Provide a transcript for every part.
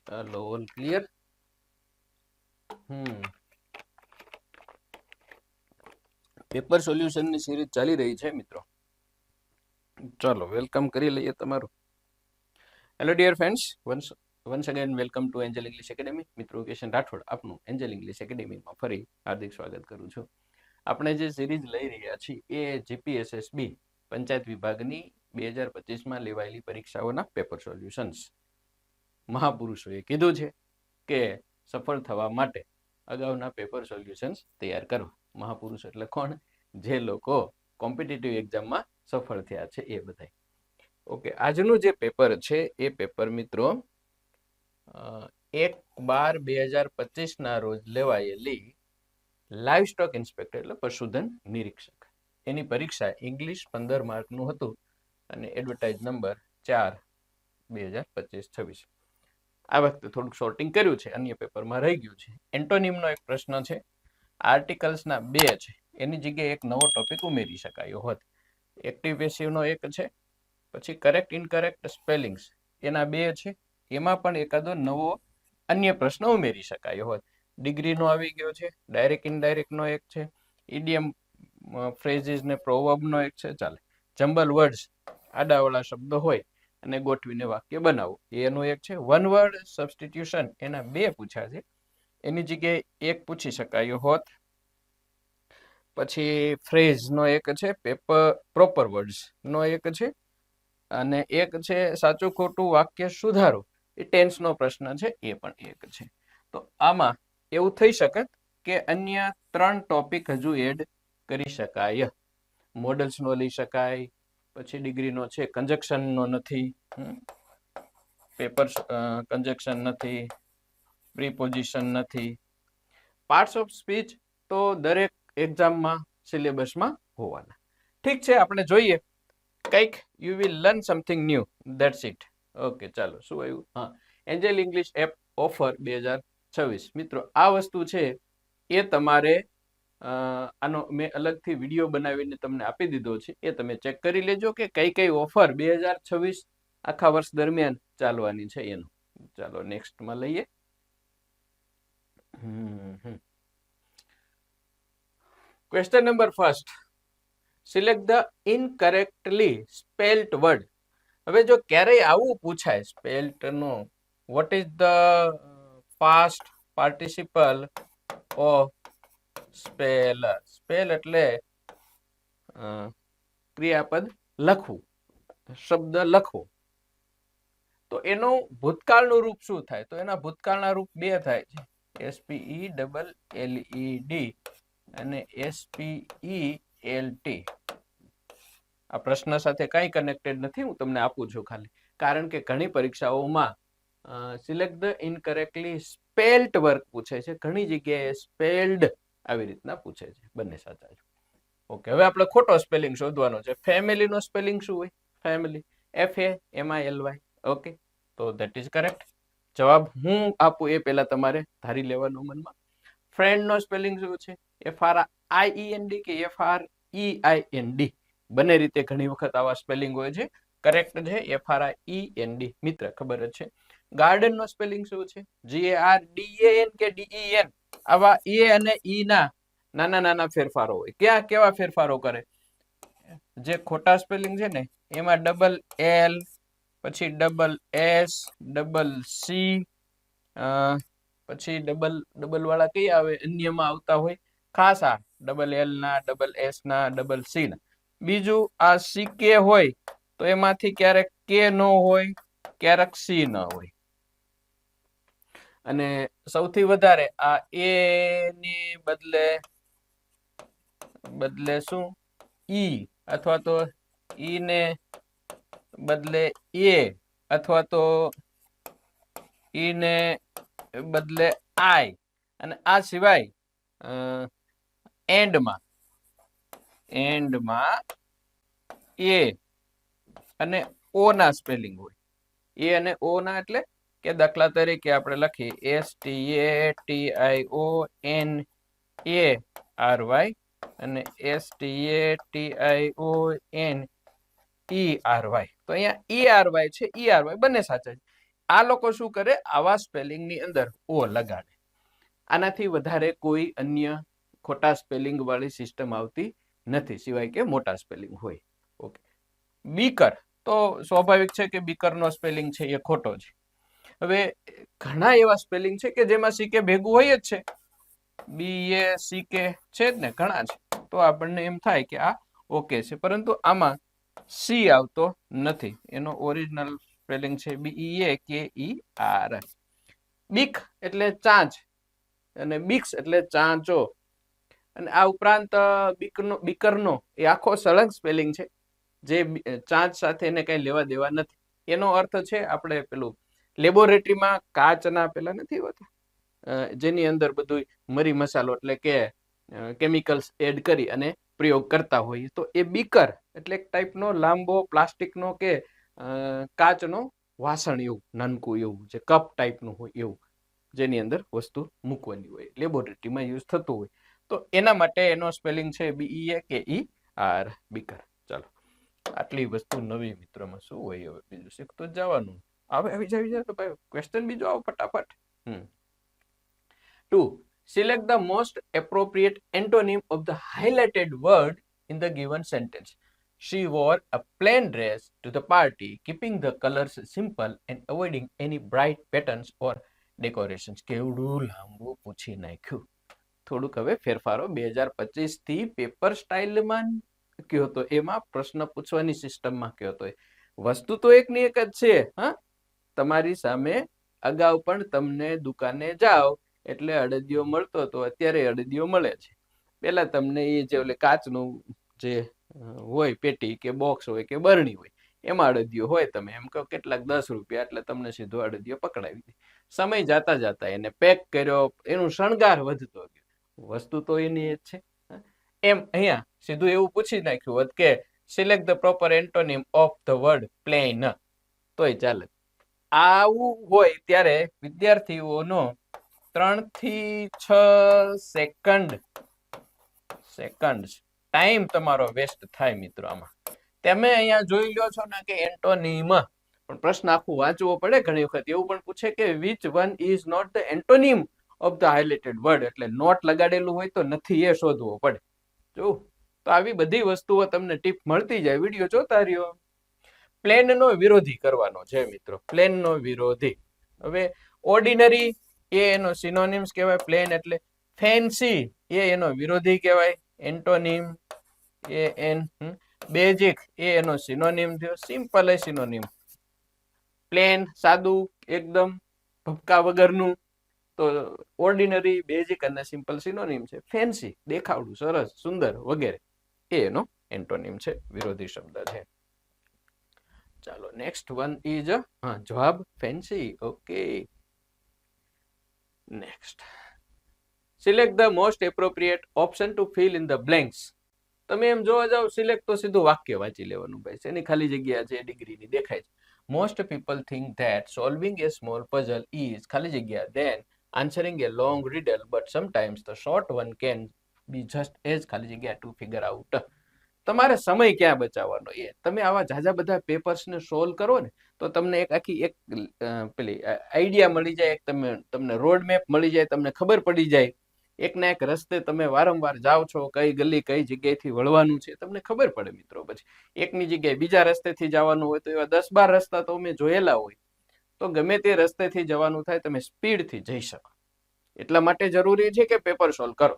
ચાલો all clear. Paper સોલ્યુશનની સિરીઝ ચાલી રહી છે મિત્રો. ચાલો વેલકમ કરી લઈએ તમારું. Hello dear friends, once again welcome to Angel English Academy. મિત્રો કિશન રાઠોડ આપનું એન્જલ ઇંગ્લિશ એકેડેમીમાં ફરી હાર્દિક સ્વાગત કરું છું. આપણે જે સિરીઝ લઈ રહ્યા છીએ એ જીપીએસએસબી પંચાયત વિભાગની 2025માં લેવાયેલી પરીક્ષાઓના પેપર સોલ્યુશન્સ. મહાપુરુષોએ કીધું છે કે સફળ થવા માટે અગાઉના પેપર સોલ્યુશન્સ તૈયાર કરો. મહાપુરુષ એટલે કોણ? જે લોકો કોમ્પિટિટિવ એક્ઝામમાં સફળ થયા છે એ બધા. ઓકે, આજનું જે પેપર છે એ પેપર મિત્રો 1/12/2025ના રોજ લેવાયેલી લાઈવ સ્ટોક ઇન્સ્પેક્ટર એટલે પશુધન નિરીક્ષક એની પરીક્ષા ઇંગ્લિશ 15 માર્કનું હતું અને એડવર્ટાઇઝ નંબર 4/2025-26. આ વખતે થોડુંક શોર્ટિંગ કર્યું છે, અન્ય પેપરમાં રહી ગયું છે. એન્ટોનિમનો એક પ્રશ્ન છે, આર્ટિકલ્સના 2 છે, એની જગ્યાએ એક નવો ટોપિક ઉમેરી શકાયો હોત. એક્ટિવ પેસિવનો એક છે, પછી કરેક્ટ ઇનકરેક્ટ સ્પેલિંગ્સ એના 2 છે, એમાં પણ એકાદો નવો અન્ય પ્રશ્ન ઉમેરી શકાયો હોત. ડિગ્રીનો આવી ગયો છે, ડાયરેક્ટ ઇનડાયરેક્ટનો એક છે, ઇડિયમ ફ્રેઝિસ ને પ્રોવર્બનો એક છે. ચાલે, જમ્બલ વર્ડ્સ આડાવાળા શબ્દો હોય અને ગોઠવીને વાક્ય બનાવો એનું એક છે. વન વર્ડ સબસ્ટિટ્યુશન એના 2 પૂછ્યા છે, એની જગ્યાએ એક પૂછી શકાયો હોત. પછી ફ્રેઝનો એક છે, પ્રોપર વર્ડ્સ નો એક છે, અને એક છે સાચું ખોટું વાક્ય સુધારો, એ ટેન્સનો પ્રશ્ન છે, એ પણ એક છે. તો આમાં એવું થઈ શકે કે અન્ય 3 ટોપિક હજુ એડ કરી શકાય. મોડલ્સનો લઈ શકાય, પછી ડિગ્રીનો છે, કંજક્શનનો નથી, પેપર કંજક્શન નથી, પ્રીપોઝિશન નથી. પાર્ટ્સ ઓફ સ્પીચ તો દરેક એક્ઝામમાં સિલેબસમાં હોવાના. ઠીક છે, આપણે જોઈએ કંઈક. You will learn something new, that's it. Okay, ચાલો શું આવ્યું? હા, એન્જલ ઇંગ્લિશ એપ ઓફર 2026. મિત્રો આ વસ્તુ છે એ તમારે આનો મેં અલગથી વિડીયો બનાવીને તમને આપી દીધો છે, એ તમે ચેક કરી લેજો કે કઈ કઈ ઓફર 2026 આખા વર્ષ દરમિયાન ચાલવાની છે એનું. ચાલો નેક્સ્ટમાં લઈએ. Question number first, select the incorrectly spelled word. હવે જો ક્યારેય આવું પૂછાય સ્પેલ્ડ નો, what is the past participle of speller. Spell એટલે ક્રિયાપદ લખવું, શબ્દ લખવો. તો એનું ભૂતકાળનું રૂપ શું થાય? તો એના ભૂતકાળના રૂપ 2 થાય છે, SPELLED અને SPELT. આ પ્રશ્ન સાથે કઈ કનેક્ટેડ નથી, હું તમને આપું છું ખાલી, કારણ કે ઘણી પરીક્ષાઓમાં select the incorrectly spelled work પૂછે છે, ઘણી જગ્યાએ સ્પેલ્ડ આવી રીતના પૂછે છે. બંને સાચા છે. ઓકે, હવે આપણે ખોટો સ્પેલિંગ શોધવાનો છે. ફેમિલીનો સ્પેલિંગ શું હોય? Family FAMILY. ઓકે, તો ધેટ ઇઝ કરેક્ટ. જવાબ હું આપું એ પહેલા તમારે ધારી લેવાનું મનમાં. ફ્રેન્ડનો સ્પેલિંગ શું છે? FRIEND કે FREIND? બંને રીતે ઘણી વખત આવા સ્પેલિંગ હોય છે. કરેક્ટ છે FREND. મિત્ર ખબર જ છે. ગાર્ડનનો સ્પેલિંગ શું છે? GARDEN કે DEN? આવા એ અને ઈ ના નાના નાના ફેરફારો હોય. ક્યાં કેવા ફેરફારો કરે? જે ખોટા સ્પેલિંગ છે ને એમાં ડબલ L, પછી ડબલ S, ડબલ C, પછી ડબલ વાળા કઈ આવે? અન્યમાં આવતા હોય. ખાસ આ ડબલ L ના, ડબલ S ના, ડબલ C ના. બીજું આ CK હોય તો એમાંથી ક્યારેક K ન હોય, ક્યારેક C ન હોય. અને સૌથી વધારે આ A ની બદલે શું? ઈ, અથવા તો ઈ ને બદલે એ, અથવા તો ઈ ને બદલે આઈ. અને આ સિવાય એન્ડમાં એ અને ઓ ના સ્પેલિંગ હોય. એ અને ઓ ના એટલે કે દાખલા તરીકે આપણે લખીએ STATIONARY અને STATIONARY. ERY. તો અહીંયા ERY છે, ERY બંને સાચા છે. આ લોકો શું કરે, આવા સ્પેલિંગ ની અંદર ઓ લગાડે. આનાથી વધારે કોઈ અન્ય ખોટા સ્પેલિંગ વાળી સિસ્ટમ આવતી નથી, સિવાય કે મોટા સ્પેલિંગ હોય. ઓકે. બીકર, તો સ્વાભાવિક છે કે બીકર નો સ્પેલિંગ છે એ ખોટો છે. હવે ઘણા એવા સ્પેલિંગ છે કે જેમાં સીકે ભેગું હોય જ છે, BACK છે જ ને, ઘણા છે. તો આપણને એમ થાય કે આ ઓકે છે, પરંતુ આમાં સી આવતો નથી. એનો ઓરિજિનલ સ્પેલિંગ છે BEAKER. બીક એટલે ચાંચ અને બીક્સ એટલે ચાંચો. અને આ ઉપરાંત બીકરનો એ આખો સળંગ સ્પેલિંગ છે, જે ચાંચ સાથે એને કઈ લેવા દેવા નથી. એનો અર્થ છે, આપણે પેલું લેબોરેટરીમાં કાચના પેલા નથી હોતા, જેની અંદર બધું મરી મસાલો એટલે કે કેમિકલ્સ એડ કરી અને પ્રયોગ કરતા હોય, તો એ બીકર એટલે એક ટાઈપનો લાંબો પ્લાસ્ટિકનો કે કાચનો વાસણ, એવું નાનકું એવું જે કપ ટાઈપનું હોય એવું, જેની અંદર વસ્તુ મૂકવાની હોય, લેબોરેટરીમાં યુઝ થતું હોય. તો એના માટે એનો સ્પેલિંગ છે BEAKER, બીકર. ચાલો, આટલી વસ્તુ નવી મિત્રોમાં શું હોય, હવે બીજું શીખતું જ જવાનું. આવી જાય તો ભાઈ ક્વેશ્ચન બીજો આવો ફટાફટ. 2. Select the most appropriate antonym of the highlighted word in the given sentence. She wore a plain dress to the party, keeping the colors simple and avoiding any bright patterns or decorations. કેવડું લાંબુ પૂછી નાખ્યું. થોડુંક હવે ફેરફારો 2025 થી paper સ્ટાઇલમાં કયો હતો, એમાં પ્રશ્ન પૂછવાની સિસ્ટમમાં કયો હતો. વસ્તુ તો એકની એક જ છે. હા, તમારી સામે અગાઉ પણ તમને દુકાને જાઓ એટલે અડદિયો મળતો હતો, અત્યારે અડદિયો મળે છે. પેલા તમને એ જે ઓલે કાચનું જે હોય પેટી કે બોક્સ હોય કે બરણી હોય, એમાં અડદિયો હોય. તમે એમ કહો કેટલાક 10 રૂપિયા, એટલે તમને સીધો અડદિયો પકડાવી દે. સમય જાતા જાતા એને પેક કર્યો, એનું શણગાર વધતો ગયો. વસ્તુ તો એની જ છે. એમ અહીંયા સીધું એવું પૂછી નાખ્યું હોત કે select the proper antonym of the word plane, તોય ચાલે. આવું હોય ત્યારે વિદ્યાર્થીઓનો 3 થી 6 સેકન્ડ ટાઈમ તમારો વેસ્ટ થાય મિત્રો. આમાં તમે અહીંયા જોઈ લ્યો છો ને કે એન્ટોનિમ, પણ પ્રશ્ન આખું વાંચવો પડે. ઘણી વખત એવું પણ પૂછે કે which one is not the antonym of the highlighted word, એટલે નોટ લગાડેલું હોય તો નથી એ શોધવો પડે. જો તો આવી બધી વસ્તુઓ તમને ટીપ મળતી જાય, વિડીયો જોતા રહ્યો. પ્લેન નો વિરોધી કરવાનો છે મિત્રો, પ્લેન નો વિરોધી. હવે ઓર્ડિનરી એ એનો સિનોનિમ્સ કહેવાય, પ્લેન એટલે. ફેન્સી એ એનો વિરોધી કહેવાય, એન્ટોનિમ AN. બેઝિક એ એનો સિનોનિમ થયો, સિમ્પલ એ સિનોનિમ. પ્લેન સાદું એકદમ ભપકા વગરનું, તો ઓર્ડિનરી, બેઝિક અને સિમ્પલ સિનોનિમ છે. ફેન્સી દેખાવડું, સરસ, સુંદર વગેરે એ એનો એન્ટોનિમ છે, વિરોધી શબ્દ છે. ચાલો, નેક્સ્ટ વન ઇઝ જવાબ fancy. Okay, next. Select the most appropriate option to fill in the blanks. તમે એમ જોવા જાવ સિલેક્ટ તો સીધું વાક્ય વાંચી લેવાનું ભાઈ, એની ખાલી જગ્યા છે ડિગ્રીની દેખાય છે. Most people think that solving a small puzzle is ખાલી જગ્યા than answering a long riddle, but sometimes the short one can be just as ખાલી જગ્યા ટુ ફિગર આઉટ. તમારે સમય ક્યાં બચાવવાનો, એ તમે આવા ઝાઝા બધા પેપર્સને સોલ્વ કરો ને તો તમને એક આખી એક પેલી આઈડિયા મળી જાય, એક તમને રોડ મેપ મળી જાય, તમને ખબર પડી જાય. એકના એક રસ્તે તમે વારંવાર જાઓ છો, કઈ ગલી કઈ જગ્યાએથી વળવાનું છે તમને ખબર પડે મિત્રો. પછી એકની જગ્યાએ બીજા રસ્તેથી જવાનું હોય તો એવા 10-12 રસ્તા તો અમે જોયેલા હોય, તો ગમે તે રસ્તેથી જવાનું થાય તમે સ્પીડથી જઈ શકો. એટલા માટે જરૂરી છે કે પેપર સોલ્વ કરો.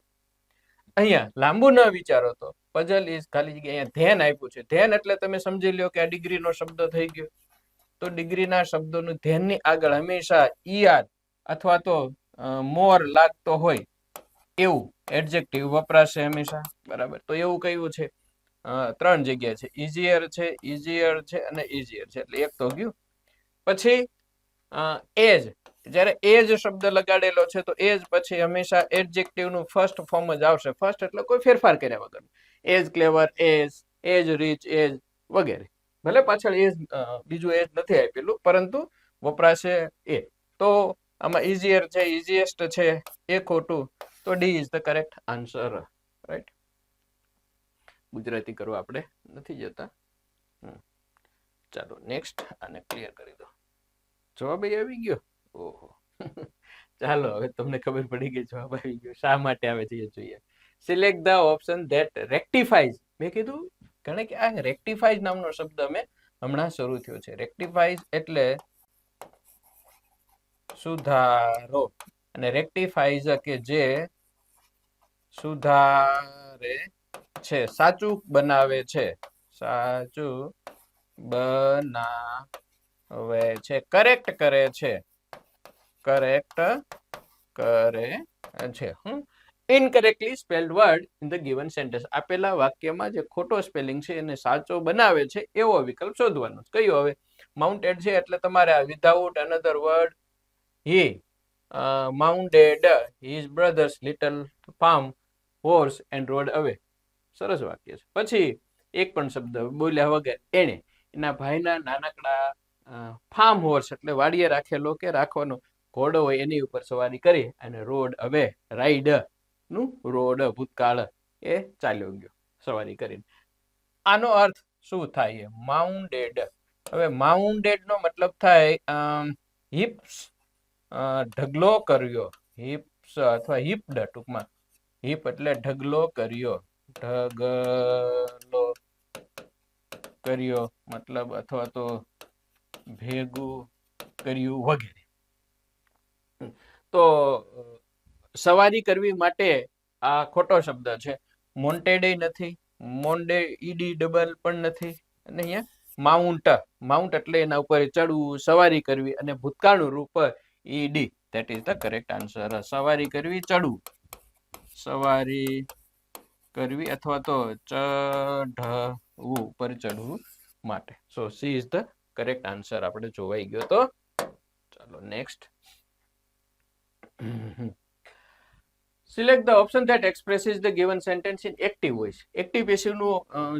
અહીંયા લાંબુ ન વિચારો તો પઝલ ઇઝ ખાલી જગ્યા, અહીંયા ધ્યાન આપ્યું છે. ધ્યાન એટલે તમે સમજી લ્યો કે આ ડિગ્રીનો શબ્દ થઈ ગયો, તો ડિગ્રીના શબ્દોનું ધ્યાનની આગળ હંમેશા ER અથવા તો મોર લાગતો હોય એવું એડજેક્ટિવ વપરાશે હંમેશા, બરાબર. તો એવું કયું છે, 3 જગ્યા છે, ઇઝીયર છે, ઇઝીયર છે અને ઇઝીયર છે, એટલે એક તો ગયું. પછી એજ, જ્યારે એજ શબ્દ લગાડેલો છે તો એજ પછી હંમેશા એડજેક્ટિવ નું ફર્સ્ટ ફોર્મ જ આવશે. ફર્સ્ટ એટલે કોઈ ફેરફાર કર્યા વગર. એજ ક્લેવર, એજ રીચ, એજ વગેરે. ભલે પાછળ એજ બીજું એજ નથી આપેલું, પરંતુ વપરાશે એ. તો આમાં ઇઝીયર છે, ઇઝીએસ્ટ છે, એ ખોટું. તો D is the correct answer, right. Gujarati કરવા આપણે નથી જતા. ચાલો નેક્સ્ટ આને ક્લિયર કરી દો. જવાબ આવી ગયો. ઓહો. ચાલો હવે તમને ખબર પડી ગઈ જવાબ આવી ગયો. શા માટે આવે છે એ જોઈએ. Select the option that rectifies. મેં કીધું કારણ કે આ રેક્ટિફાઈઝ નામનો શબ્દ અમે હમણાં શરૂ થયો છે. રેક્ટિફાઈઝ એટલે સુધારો, અને રેક્ટિફાઈઝ કે જે સુધારે છે, સાચું બનાવે છે, સાચું બનાવે છે, કરેક્ટ કરે છે, કરેક્ટ કરે છે. Incorrectly spelled word in the given sentence. આપેલા વાક્યમાં જે ખોટો સ્પેલિંગ છે એને સાચો બનાવે છે એવો વિકલ્પ શોધવાનો. કયો હવે? માઉન્ટેડ છે એટલે તમારે આ without another word he mounted his brother's little farm horse and rode away. સરસ વાક્ય છે. પછી એક પણ શબ્દ બોલ્યા વગર એને એના ભાઈના નાનકડા ફાર્મ હોર્સ એટલે વાડીએ રાખેલો કે રાખવાનો ઘોડો હોય એની ઉપર સવારી કરી અને રોડ અવે, રાઈડ નું રોડ ભૂતકાળ એ ચાલ્યો ગયો સવારી કરીને. આનો અર્થ શું થાય? માઉન્ટેડ. હવે માઉન્ટેડ નો મતલબ થાય હિપ્સ, ઢગલો કર્યો, હિપ્સ અથવા હિપ્ડ ટૂંકમાં. હિપ એટલે ઢગલો કર્યો, ઢગલો કર્યો મતલબ અથવા તો ભેગું કર્યું વગેરે. તો સવારી કરવી માટે આ ખોટો શબ્દ છે. મોન્ટેડ નથી, મોન્ડે ઈડી ડબલ પણ નથી, અને અહીંયા માઉન્ટ, માઉન્ટ એટલે એના ઉપર ચડવું, સવારી કરવી, અને ભૂતકાળનું રૂપ ED. That is the correct answer. સવારી કરવી, ચડવું, સવારી કરવી અથવા તો ચઢવું, ઉપર ચડવું માટે. So C is the correct answer આપણે જોવાઈ ગયો. તો ચાલો next. Select the option that expresses the given sentence in active voice. Active passive નું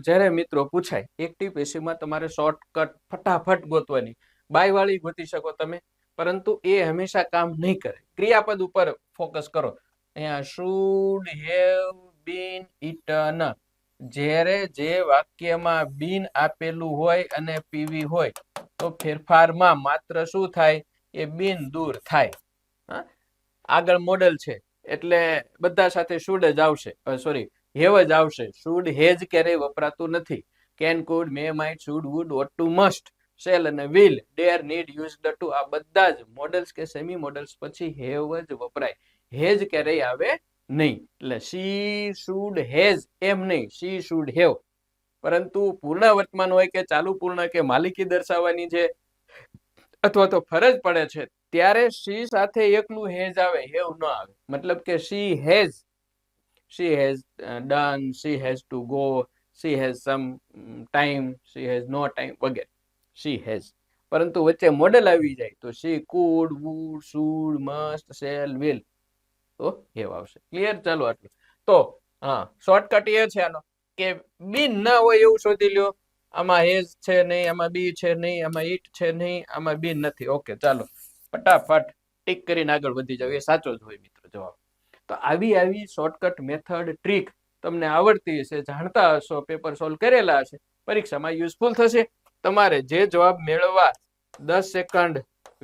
જ્યારે મિત્રો પૂછાય, એક્ટિવ પેસિવમાં તમારે શોર્ટકટ ફટાફટ ગોતવાની. બાય વાળી ગોતી શકો તમે, પરંતુ એ હંમેશા કામ નહીં કરે. ક્રિયાપદ ઉપર ફોકસ કરો. અહીંયા શુડ હેવ બીન ઇટન. જ્યારે જે વાક્યમાં બીન આપેલું હોય અને પીવી હોય તો ફેરફારમાં માત્ર શું થાય? એ બીન દૂર થાય. આગળ મોડલ છે એટલે બધા સાથે શુડ જ આવશે, સોરી હેવ જ આવશે. શુડ હેજ ક્યારેય વપરાતું નથી. Can, could, may, might, should, would, ought to, must, shall અને will, dare, need, used to, આ બધા જ મોડલ્સ કે સેમી મોડલ્સ પછી હેવ જ વપરાય. હેજ ક્યારેય આવે નહીં. એટલે શી શુડ હેઝ એમ નહીં, શી શુડ હેવ. પરંતુ પૂર્ણ વર્તમાન હોય કે ચાલુ પૂર્ણ કે માલિકી દર્શાવવાની છે અથવા તો ફરજ પડે છે ત્યારે શી સાથે એકલું હેઝ આવે, હેવ ન આવે. મતલબ કે she has done, she has to go, she has some time, she has no time વગેરે. She has. પરંતુ વચ્ચે મોડેલ આવી જાય તો she could, would, should, must, shall, will, તો હેવ આવશે. ક્લિયર? ચાલો આટલું. તો હા, શોર્ટકટ એ છે આનો કે બિન ના હોય એવું શોધી લ્યો. આમાં હેઝ છે નહીં, આમાં બી છે નહીં, આમાં ઈટ છે નહીં, આમાં બી નથી. ઓકે, ચાલો ફટાફટ ટીક કરીને આગળ વધી જાવ. એ સાચો જ હોય મિત્રો જવાબ. તો આવી શોર્ટકટ મેથડ, ટ્રીક તમને આવડતી હશે, જાણતા હશો, પેપર સોલ્વ કરેલા હશે, પરીક્ષામાં યુઝફુલ થશે. તમારે જે જવાબ મેળવવા 10 સેકન્ડ,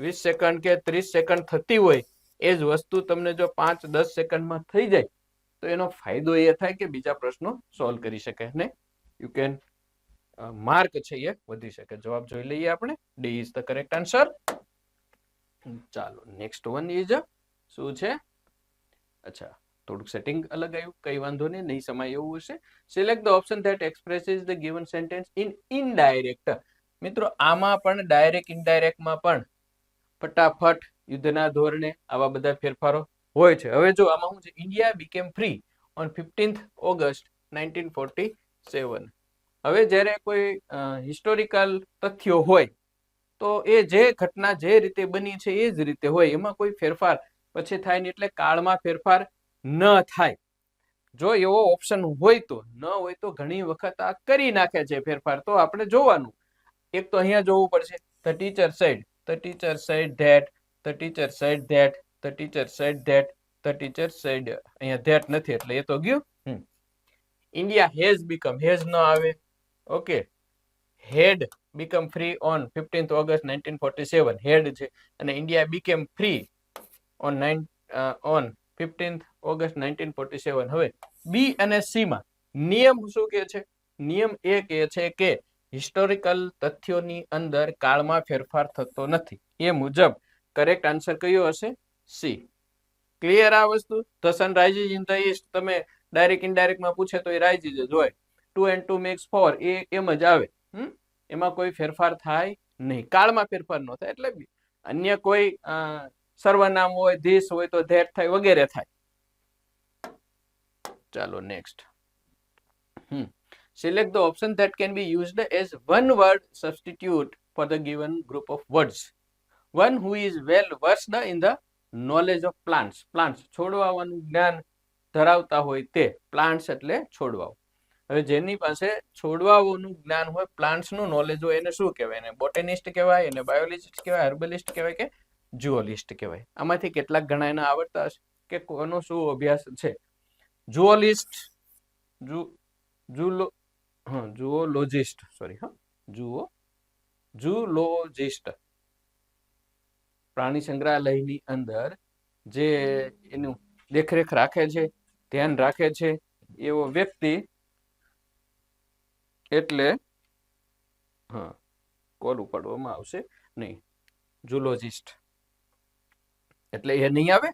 20 સેકન્ડ કે 30 સેકન્ડ થતી હોય એ જ વસ્તુ તમને જો 5-10 સેકન્ડમાં થઈ જાય તો એનો ફાયદો એ થાય કે બીજા પ્રશ્નો સોલ્વ કરી શકે ને યુ કેન માર્ક છે એ વધી શકે. જવાબ જોઈ લઈએ આપણે. D is the correct answer. ચાલો નેક્સ્ટ વન ઇઝ શું છે? અચ્છા, થોડુંક સેટિંગ અલગ આવ્યું, કઈ વાંધો નહીં સમય એવું હશે. Select the option that expresses the given sentence in indirect. મિત્રો આમાં પણ ડાયરેક્ટ ઇનડાયરેક્ટમાં પણ ફટાફટ યુદ્ધના ધોરણે આવા બધા ફેરફારો હોય છે. હવે જો આમાં શું છે? India became free on 15th August 1947. હવે જ્યારે કોઈ હિસ્ટોરિકલ તથ્યો હોય તો એ જે ઘટના જે રીતે બની છે એ જ રીતે હોય, એમાં કોઈ ફેરફાર પછી થાય નહીં. એટલે કાળમાં ફેરફાર ન થાય. જો એવો ઓપ્શન હોય તો, ન હોય તો ઘણી વખત આ કરી નાખે છે ફેરફાર. તો આપણે જોવાનું. એક તો અહીંયા જોવું પડશે. The teacher said, the teacher said that, the teacher said that, the teacher said that, the teacher said. અહીંયા ધેટ નથી એટલે એ તો ગયું. ઇન્ડિયા હેઝ બીકમ, હેઝ ન આવે. Okay, had become free on 15th August 1947 had છે, અને India became free on 15th August 1947. હવે બી અને સી માં નિયમ શું કહે છે? નિયમ એ કહે છે કે હિસ્ટોરિકલ તથ્યોની અંદર કાળમાં ફેરફાર થતો નથી. એ મુજબ કરેક્ટ આન્સર કયો હશે? સી. ક્લિયર આ વસ્તુ? The sun rises in the East તમે ડાયરેક્ટ ઇનડાયરેક્ટમાં પૂછે તો એ રાઇઝિસ જ હોય. 2 and 2 makes 4 એ એમ જ આવે. એમાં કોઈ ફેરફાર થાય નહીં, કાળમાં ફેરફાર ન થાય. એટલે અન્ય કોઈ સર્વનામ હોય, ધીસ હોય તો ધેટ થાય, વગેરે થાય. ચાલો next. Select the option that can be used as one word substitute for the given group of words. One who is well versed in the knowledge of plants. Plants છોડવાઓનું જ્ઞાન ધરાવતા હોય તે. પ્લાન્ટ્સ એટલે છોડવાઓ. હવે જેની પાસે છોડવાઓનું જ્ઞાન હોય, પ્લાન્ટ્સનું નોલેજ હોય, એને શું કહેવાય? એને બોટેનિસ્ટ કહેવાય, એને બાયોલોજિસ્ટ કહેવાય, હર્બલિસ્ટ કહેવાય કે જુઓલિસ્ટ કહેવાય? આમાંથી કેટલાક ઘણા એના આવડતા હશે કે કોનો શું અભ્યાસ છે. જુઓલિસ્ટ, જુઓલોજિસ્ટ, સોરી જુઓલોજિસ્ટ પ્રાણી સંગ્રહાલયની અંદર જે એનું દેખરેખ રાખે છે, ધ્યાન રાખે છે, એવો વ્યક્તિ એટલે કોલ ઉપાડવામાં આવશે નહીં. જુલોજિસ્ટ એટલે એ નહીં આવે.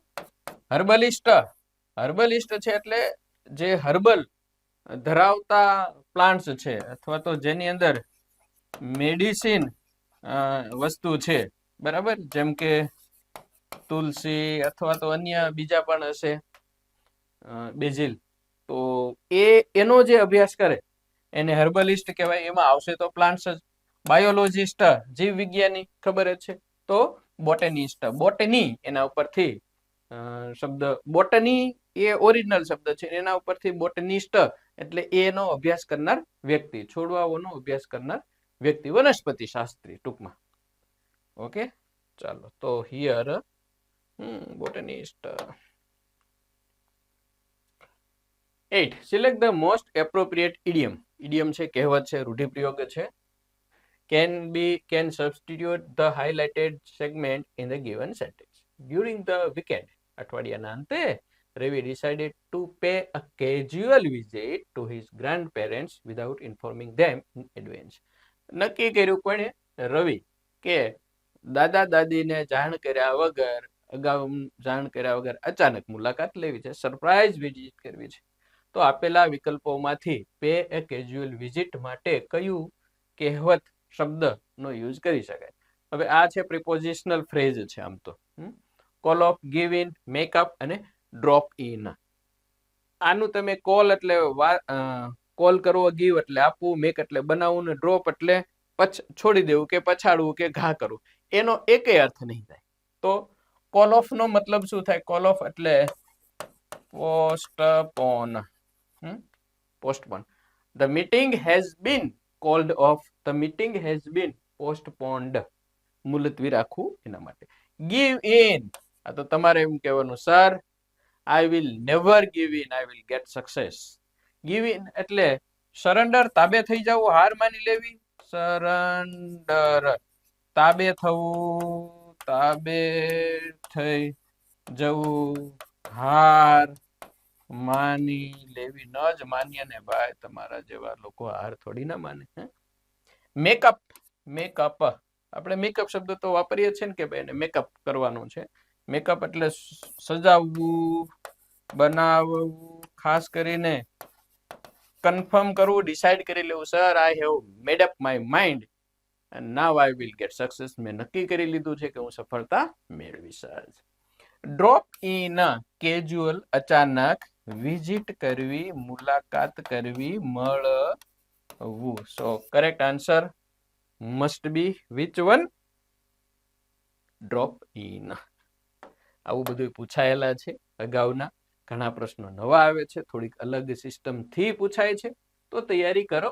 હર્બલિસ્ટ, હર્બલિસ્ટ છે એટલે જે હર્બલ ધરાવતા પ્લાન્ટ્સ છે, અથવા તો જેની અંદર મેડિસિન વસ્તુ છે, બરાબર, જેમ કે તુલસી અથવા તો અન્ય બીજા પણ હશે, બેઝિલ, તો એનો જે અભ્યાસ કરે એને હર્બલિસ્ટ કહેવાય. એમાં આવશે તો પ્લાન્ટ્સ જ. બાયોલોજિસ્ટ જીવ વિજ્ઞાની, ખબર જ છે, તો બોટેનિસ્ટ. બોટની એના ઉપરથી શબ્દ, બોટની એ ઓરિજિનલ શબ્દ છે, એના ઉપરથી બોટનિસ્ટ એટલે એનો અભ્યાસ કરનાર વ્યક્તિ, છોડવાઓનો અભ્યાસ કરનાર વ્યક્તિ, વનસ્પતિ શાસ્ત્રી ટૂંકમાં. ઓકે, ચાલો તો here બોટનિસ્ટ. 8. Select the most appropriate idiom. Idiom છે, કહેવત છે, રૂઢિપ્રયોગ છે. Can substitute the highlighted segment in the given sentence. During the weekend, અઠવાડિયાના અંતે, Ravi decided to pay a casual visit to his grandparents without informing them in advance. નક્કી કર્યું કોણે? રવિ, કે દાદા દાદીને જાણ કર્યા વગર, અગાઉ જાણ કર્યા વગર અચાનક મુલાકાત લેવી છે, સરપ્રાઇઝ વિઝિટ કરવી છે. તો આપેલા વિકલ્પોમાંથી પે એ કેઝ્યુઅલ વિઝિટ માટે કયું કહેવત શબ્દનો યુઝ કરી શકાય? હવે આ છે પ્રિપોઝિશનલ ફ્રેઝ છે. આમ તો call of, give in, makeup અને ડ્રોપ ઇન. આનું તમે કોલ એટલે કોલ કરવો, ગીવ એટલે આપવું, મેક એટલે બનાવવું, ને ડ્રોપ એટલે છોડી દેવું કે પછાડવું કે ઘા કરવું. એનો એકેય અર્થ નહીં થાય. તો કોલ ઓફ નો મતલબ શું થાય? કોલ ઓફ એટલે postpone. Postpone. The meeting has been called off. The meeting has been postponed. મુલતવી રાખવું એના માટે. Give in. આ તો તમારે એમ કહેવાનું, sir I will never give in. I will get success. Give in એટલે સરેન્ડર, તાબે થઈ જવું, હાર માની લેવી. સરેન્ડર, તાબે થવું, તાબે થઈ જવું, હાર માની લેવી. ન જ માન્ય ને ભાઈ, તમારા જેવા લોકો હાર થોડી ના માને. મેકઅપ, મેકઅપ આપણે મેકઅપ શબ્દ તો વાપરીએ છીએ ને કે ભાઈ એને મેકઅપ કરવાનું છે. મેકઅપ એટલે સજાવવું, બનાવવું, ખાસ કરીને કન્ફર્મ કરવું, ડિસાઈડ કરી લેવું. Sir I have made up my mind and now I will get success. મેં નક્કી કરી લીધું છે કે હું સફળતા મેળવીશ. ડ્રોપ ઇન, કેઝ્યુઅલ, અચાનક, વિઝિટ કરવી, મુલાકાત કરવી, મળવું. So correct answer must be which one? Drop in. આવું બધું પૂછાયેલા છે અગાઉના. ઘણા પ્રશ્નો નવા આવે છે, થોડીક અલગ સિસ્ટમ થી પૂછાય છે, તો તૈયારી કરો.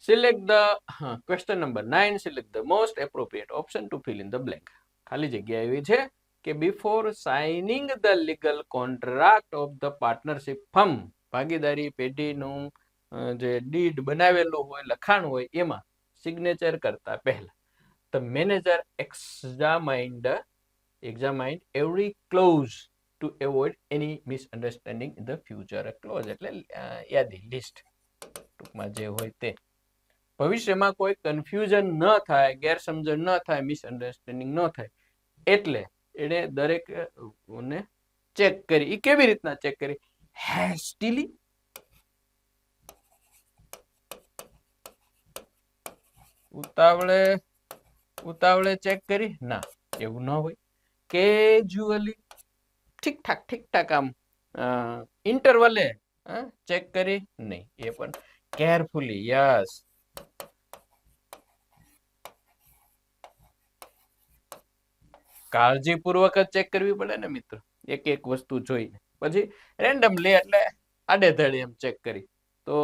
Select the question number 9. Select the most appropriate option to fill in the blank. ખાલી જગ્યા એવી છે કે before signing the legal contract of the partnership firm, ભાગીદારી પેઢીનું જે ડીડ બનાવેલું હોય, લખાણ હોય, એમાં સિગ્નેચર કરતા પહેલા the manager examined every clause to avoid any misunderstanding in the future. Clause એટલે યાદી, લિસ્ટ ટૂંકમાં જે હોય તે. ભવિષ્યમાં કોઈ કન્ફ્યુઝન ન થાય, ગેરસમજણ ન થાય, મિસઅન્ડરસ્ટેન્ડિંગ ન થાય એટલે એને દરેક ને ચેક કરી. એ કેવી રીતના ચેક કરી? હેસ્ટીલી, ઉતાવળે ચેક કરી? ના, એવું ન હોય. કેજ્યુઅલી, ઠીકઠાક આમ ઇન્ટરવલે ચેક કરી? નહીં, એ પણ કેરફુલી. યસ, કાળજીપૂર્વક જ ચેક કરવી પડે ને મિત્રો, એક એક વસ્તુ જોઈને. પછી રેન્ડમલી એટલે આડેધડે એમ ચેક કરી. તો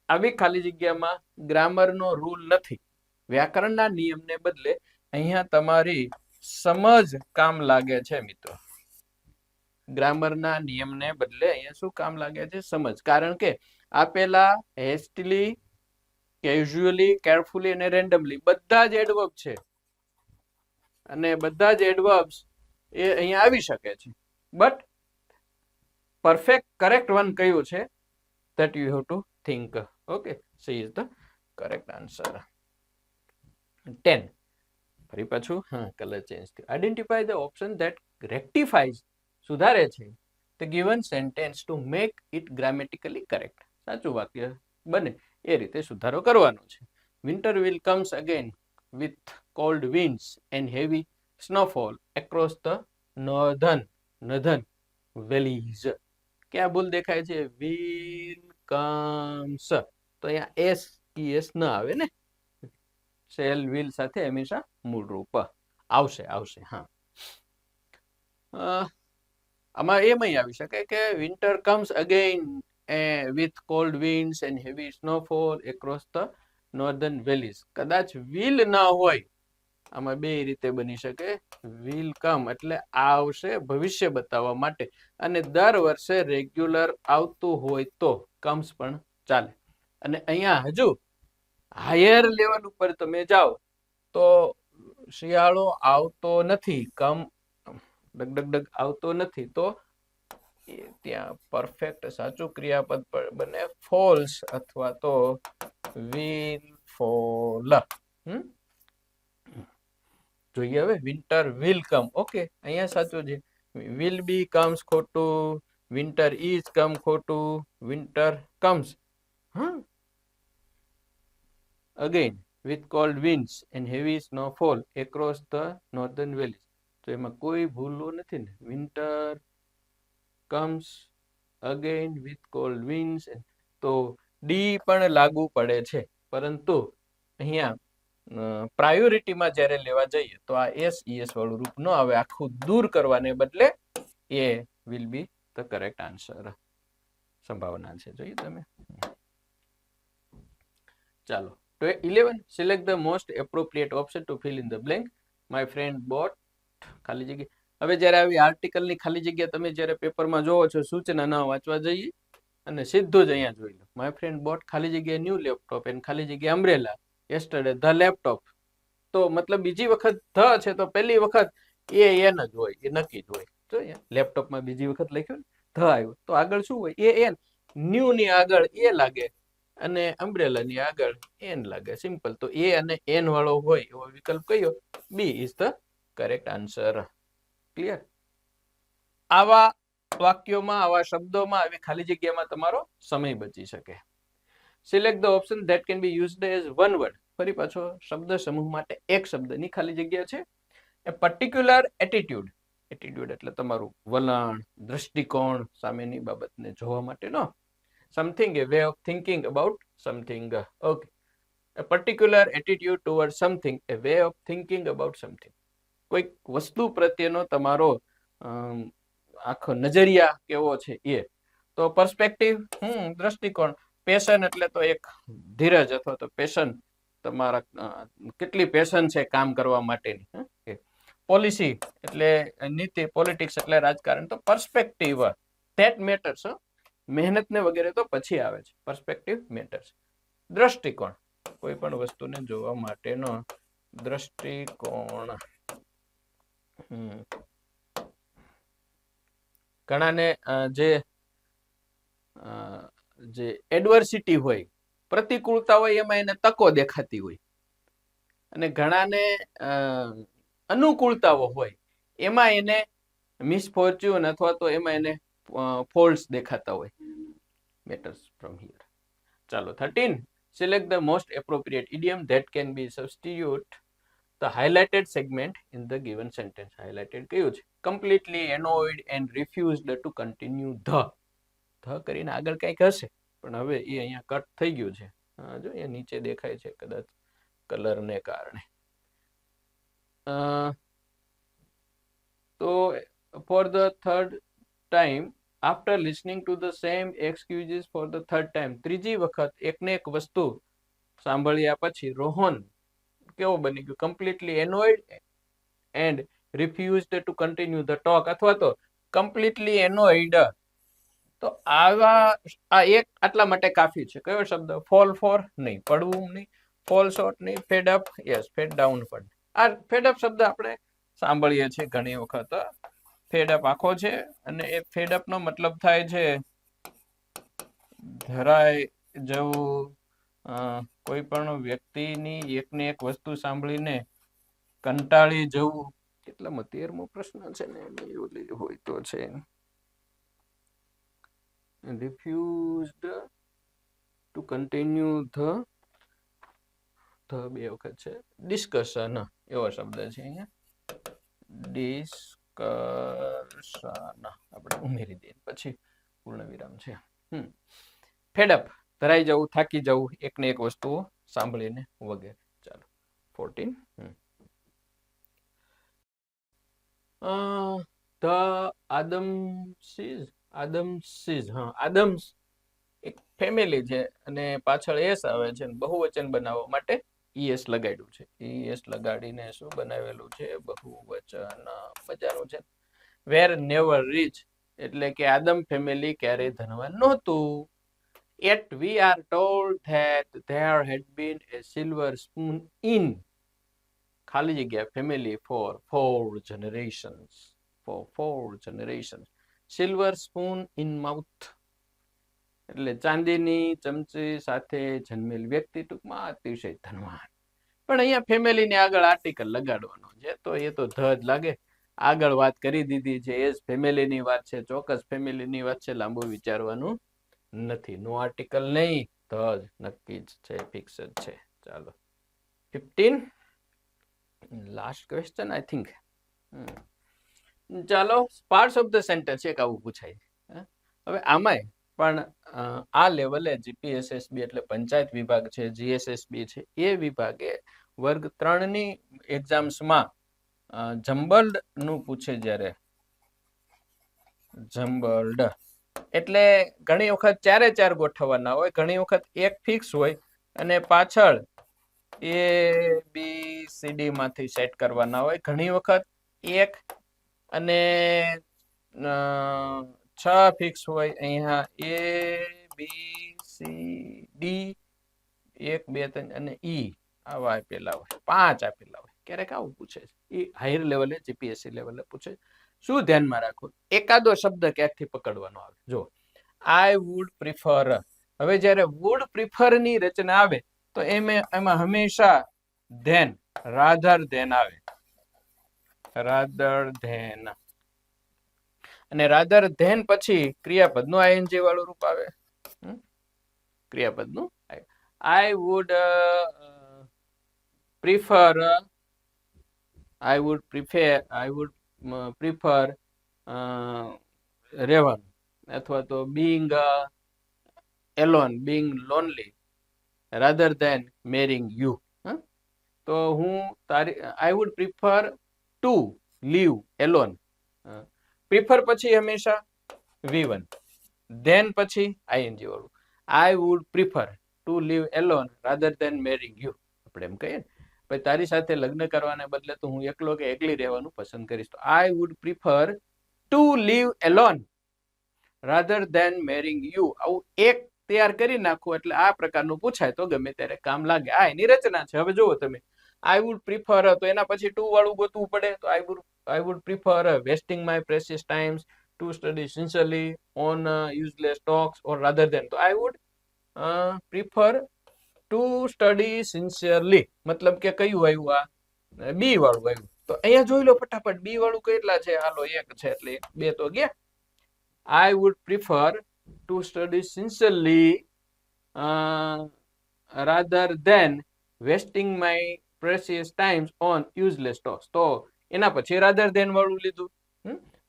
આવી ખાલી જગ્યામાં ગ્રામરનો રૂલ નથી. વ્યાકરણના નિયમને બદલે અહીંયા તમારી સમજ કામ લાગે છે મિત્રો. ગ્રામરના નિયમને બદલે અહીંયા શું કામ લાગે છે? સમજ. કારણ કે આપેલા હેસ્ટલી, કેઝ્યુઅલી, કેરફુલી અને રેન્ડમલી બધા જ એડવર્બ છે, અને બધા જ એડવર્બ્સ એ અહીંયા આવી શકે છે. બટ પરફેક્ટ કરેક્ટ વન કયું છે? that you have to think. Okay, C is the correct answer. 10. ફરી પાછું કલર ચેન્જ થયું. આઈડેન્ટિફાય ધ ઓપ્શન ધેટ રેક્ટિફાઈઝ, સુધારે છે the given sentence to make it grammatically correct. સાચું વાક્ય બને એ રીતે સુધારો કરવાનો છે. winter will comes again with cold winds and heavy snowfall across the northern valleys. ક્યાં ભૂલ દેખાય છે? will comes, તો અહીંયા es ન આવે ને, શેલ વિલ સાથે હંમેશા મૂળ રૂપ આવશે. હા, આમાં એમ આવી શકે કે winter comes again with cold winds and heavy snowfall across the northern valleys. કદાચ વિલ ના હોય, આમાં બે રીતે બની શકે. વિલ કમ એટલે આવશે, ભવિષ્ય બતાવવા માટે, અને દર વર્ષે રેગ્યુલર આવતું હોય તો કમ્સ પણ ચાલે. અને અહીંયા હજુ હાયર લેવલ ઉપર તમે જાઓ તો શિયાળો આવતો નથી, કમ ડગ આવતો નથી, તો ત્યાં પરફેક્ટ સાચું ક્રિયાપદ બને ફોલ્સ અથવા તો વિલ ફોલ. જોઈએ હવે. વિન્ટર વિલ કમ, ઓકે, અહીંયા સાચું છે. વિલ બી કમ્સ ખોટું, વિન્ટર ઇઝ કમ ખોટું, winter comes again with cold winds and heavy snowfall across the northern valleys. તો એમાં કોઈ ભૂલો નથી ને. winter comes again with cold winds, તો ડી પણ લાગુ પડે છે, પરંતુ અહીંયા પ્રાયોરિટીમાં જ્યારે લેવા જઈએ તો આ એસ વાળું રૂપ ન આવે. આખું દૂર કરવાને બદલે A will be the correct answer સંભાવના છે. જોઈએ તમે. ચાલો. 11. Select the most appropriate option to fill in the blank. My friend bought ખાલી જગ્યા. હવે જ્યારે આવી આર્ટિકલની ખાલી જગ્યા તમે જ્યારે પેપરમાં જોવો છો, સૂચના ન વાંચવા જઈએ અને સીધું જ અહીંયા જોઈ લો. માય ફ્રેન્ડ બોટ ખાલી જગ્યા ન્યૂ લેપટોપ એન્ડ ખાલી જગ્યા અમ્બ્રેલા યસ્ટરડે ધ લેપટોપ. તો મતલબ બીજી વખત ધ છે તો પહેલી વખત એન જ હોય, એ નક્કી જ હોય. જો અહીંયા લેપટોપમાં બીજી વખત લખ્યું ધ આવ્યું તો આગળ શું હોય? એન. ન્યૂ ની આગળ એ લાગે અને અમ્બ્રેલા ની આગળ એન લાગે. સિમ્પલ. તો એ અને એન વાળો હોય એવો વિકલ્પ કયો? B is the correct answer. Clear? આવા વાક્યોમાં, આવા શબ્દોમાં, આવી ખાલી જગ્યામાં તમારો સમય બચી શકે. Select the option that can B used as one word. ફરી પાછો શબ્દ સમૂહ માટે એક શબ્દની ખાલી જગ્યા છે. એ પર્ટિક્યુલર એટીટ્યુડ. એટીટ્યુડ એટલે તમારું વલણ, દ્રષ્ટિકોણ, સામેની બાબતને જોવા માટેનો. something, a way of thinking about something. Okay. A particular attitude towards something, a way of thinking about something. કોઈક વસ્તુ પ્રત્યેનો તમારો આખો નજરિયા કેવો છે એ. તો પર્સપેક્ટિવ, દ્રષ્ટિકોણ. પેશન એટલે તો એક ધીરજ અથવા તો પેશન, તમારા કેટલી પેશન છે કામ કરવા માટેની. પોલિસી એટલે નીતિ, પોલિટિક્સ એટલે રાજકારણ. તો પર્સપેક્ટિવ, ધેટ મેટર્સ. મહેનત ને વગેરે તો પછી આવે છે. Perspective matters. દ્રષ્ટિકોણ, કોઈ પણ વસ્તુને જોવા માટેનો દ્રષ્ટિકોણ. ઘણાને જે એડવર્સિટી હોય, પ્રતિકૂળતા હોય, એમાં એને તકો દેખાતી હોય, અને ઘણાને અનુકૂળતાઓ હોય એમાં એને મિસફોર્ચ્યુન અથવા તો એમાં એને ફોલ્ટ્સ દેખાતા હોય. Matters from here. ચાલો 13. Select the most appropriate idiom that can be substitute the highlighted segment in the given sentence. Highlighted કયું છે? Completely annoyed and refused to continue the. The કરીને આગળ કંઈક હશે, પણ હવે એ અહીંયા કટ થઈ ગયું છે. જો એ નીચે દેખાય છે, કદાચ કલરને કારણે. તો for the third time after listening to the same excuses for the third time, ત્રીજી વખત એકને એક વસ્તુ સાંભળ્યા પછી રોહન કેવો બની ગયો? Completely annoyed and refused to continue the talk, અથવા તો કમ્પ્લીટલી એનોયડ. તો આ એક આટલા માટે કાફી છે. કયો શબ્દ? ફોલ ફોર નહીં, પડવું નહીં, ફોલ શોર્ટ નહીં, fade up, yes, fade down પણ. આ ફેડ અપ શબ્દ આપણે સાંભળીએ છીએ ઘણી વખત. ફેડ અપ આખો છે, અને એ ફેડ અપ નો મતલબ થાય છે ધરાઈ જવું. કોઈ પણ વ્યક્તિની એકને એક વસ્તુ સાંભળીને કંટાળી જવું. કેટલામાં 13મો પ્રશ્ન છે ને, હોય તો છે રિફ્યુઝડ ટુ કન્ટિન્યુ ધ બે વખત છે. ડિસ્કશન એવો શબ્દ છે અહીંયા. ડિસ્કશન આપણે ઉમેરી દઈએ, પછી પૂર્ણ વિરામ છે. ફેડઅપ, ધરાઈ જવું, થાકી જવું, એકને એક વસ્તુઓ સાંભળીને વગેરે. ચાલો 14. આદમ્સ એક ફેમિલી છે, અને પાછળ એસ આવે છે. બહુવચન બનાવવા માટે ઈએસ લગાડ્યું છે. ઈએસ લગાડીને શું બનાવેલું છે? બહુવચન. મજાનું છે. વેર નેવર રીચ, એટલે કે આદમ ફેમિલી ક્યારેય ધનવાન નહોતું. Yet we are told that there had been a silver spoon in ખાલી જગ્યા family for 4 generations. For 4 generations. Silver spoon in mouth, એટલે ચાંદીની ચમચી સાથે જન્મેલ વ્યક્તિ, ટૂંકમાં અતિશય ધનવાન. પણ અહીંયા ફેમિલીને આગળ આર્ટિકલ લગાડવાનો છે, તો એ તો ધ જ લાગે. આગળ વાત કરી દીધી છે, એ જ ફેમિલીની વાત છે, ચોક્કસ ફેમિલીની વાત છે, લાંબુ વિચારવાનું નથી. નો આર્ટિકલ નહીં, ધ જ નક્કી જ છે, ફિક્સ જ છે. ચાલો 15. Last question I think. ચાલો, પાર્ટ્સ ઓફ ધ સેન્ટેન્સ એક આવું પૂછાય. હવે આમાંય પણ આ લેવલે જીપીએસએસબી એટલે પંચાયત વિભાગ છે, જીએસએસબી છે, એ વિભાગે વર્ગ 3ની એક્ઝામ્સમાં જમ્બલ્ડ નું પૂછે. જ્યારે જમ્બલ્ડ એટલે ઘણી વખત 4 ગોઠવવાના હોય, ઘણી વખત એક ફિક્સ હોય, અને પાછળ ABCD માંથી સેટ કરવાના હોય. ઘણી વખત 1 અને 6 ફિક્સ હોય. અહીંયા ABCD 1, 2, 3 અને E આવા આપેલા હોય, 5 આપેલા હોય. ક્યારેક આવું પૂછે છે. એ હાયર લેવલે, જીપીએસસી લેવલે પૂછે. શું ધ્યાનમાં રાખો? એકાદો શબ્દ ક્યાંકથી પકડવાનો આવે. જો આઈ વુડ પ્રિફર. હવે જ્યારે વુડ પ્રિફર ની રચના આવે તો એમાં હંમેશા ધેન, રાધર ધેન આવે. રાધર ધેન, અને રાધર ધેન પછી ક્રિયાપદનું આઈએનજી વાળું રૂપ આવે. ક્રિયાપદનું I would prefer, I would prefer રહેવાનું, અથવા તો being alone, being lonely rather than marrying you. તો હું I would prefer to live alone. Prefer પછી હંમેશા V1, then પછી ing વાળું. I would prefer to live alone rather than marrying you. આપણે એમ કહીએ ને, ભાઈ તારી સાથે લગ્ન કરવાને બદલે તો હું એકલો કે એકલી રહેવાનું પસંદ કરીશ. તો I would prefer to live alone rather than marrying you. આવું એક તૈયાર કરી નાખો એટલે આ પ્રકારનું પૂછાય તો ગમે ત્યારે કામ લાગે. આ એની રચના છે. હવે જુઓ તમે, આઈ વુડ પ્રિફર, તો એના પછી ટુ વાળું ગોતવું પડે. તો I would prefer wasting my precious times to study sincerely on useless talks or rather than. તો I would prefer to study sincerely, મતલબ કે કયું આવ્યું? આ બી વાળું આવ્યું. તો અહીંયા જોઈ લો ફટાફટ, બી વાળું કેટલા છે? હાલો, એક છે એટલે બે તો ગયા. I would prefer to study sincerely rather than wasting my precious times on useless talks. તો એના પછી rather than વાળું લીધું.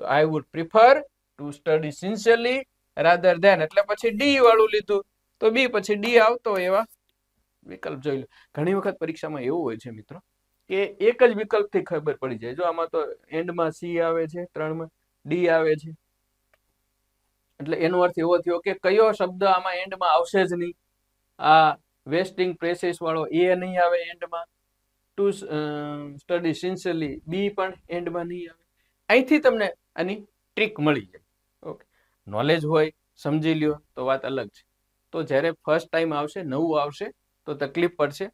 તો I would prefer to study sincerely rather than એટલે પછી D વાળું લીધું. તો B પછી D આવતો એવા વિકલ્પ જોઈ લો. ઘણી વખત પરીક્ષામાં એવું હોય છે મિત્રો કે એક જ વિકલ્પથી ખબર પડી જાય. જો આમાં તો એન્ડમાં C આવે છે, 3માં D આવે છે, એટલે એનો અર્થ એવો થયો કે કયો શબ્દ આમાં એન્ડમાં આવશે જ નહીં. આ વેસ્ટિંગ પ્રેશિયસ વાળો એ નહીં આવે એન્ડમાં. ટુ સ્ટડી સિન્સિયરલી બી પણ એન્ડમાં નહીં આવે. અહીંથી તમને આની ટ્રીક મળી જાય. ઓકે, નોલેજ હોય, સમજી લ્યો તો વાત અલગ છે. તો જ્યારે ફર્સ્ટ ટાઈમ આવશે, નવું આવશે તો તકલીફ પડશે.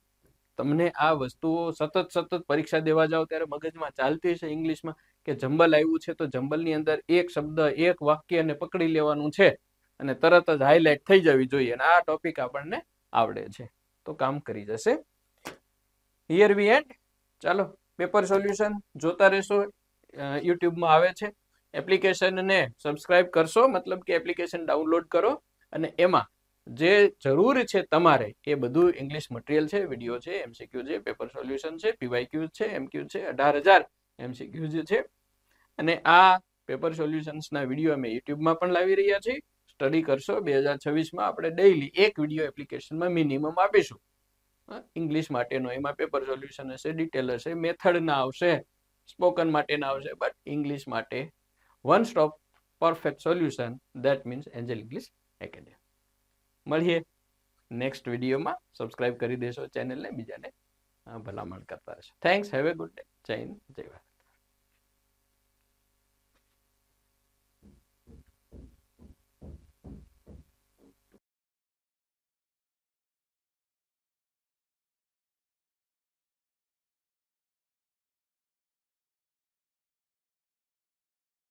તમને આ વસ્તુઓ સતત પરીક્ષા દેવા જાઓ ત્યારે મગજમાં ચાલતી છે ઇંગ્લિશમાં કે જંબલ આવ્યું છે તો જંબલની અંદર એક શબ્દ, એક વાક્યને પકડી લેવાનું છે અને તરત જ હાઇલાઇટ થઈ જવી જોઈએ. અને આ ટોપિક આપણને આવડે છે તો કામ કરી જશે. Here we and. ચાલો, પેપર સોલ્યુશન જોતા રહેશો. યુટ્યુબમાં આવે છે. એપ્લિકેશનને સબસ્ક્રાઇબ કરશો, મતલબ કે એપ્લિકેશન ડાઉનલોડ કરો અને એમાં જે જરૂર છે તમારે એ બધું ઇંગ્લિશ મટીરિયલ છે, વિડીયો છે, એમસીક્યુ છે, પેપર સોલ્યુશન છે, પીવાયક્યુ છે, એમક્યુ છે, 18,000 એમસીક્યુ છે. અને આ પેપર સોલ્યુશન્સના વિડીયો અમે યુટ્યુબમાં પણ લાવી રહ્યા છીએ. સ્ટડી કરશો. 2026માં આપણે ડેઈલી એક વિડીયો એપ્લિકેશનમાં મિનિમમ આપીશું ઇંગ્લિશ માટેનો. એમાં પેપર સોલ્યુશન હશે, ડિટેલ હશે, મેથડના આવશે, સ્પોકન માટેના આવશે, બટ ઇંગ્લિશ માટે one stop perfect solution, that means Angel English academy. મળીએ નેક્સ્ટ વિડીયોમાં. સબસ્ક્રાઇબ કરી દેશો ચેનલને, બીજાને ભલામણ કરતા રહેશો. Thanks. Have a good day. જય હિન્દ, જય ભારત.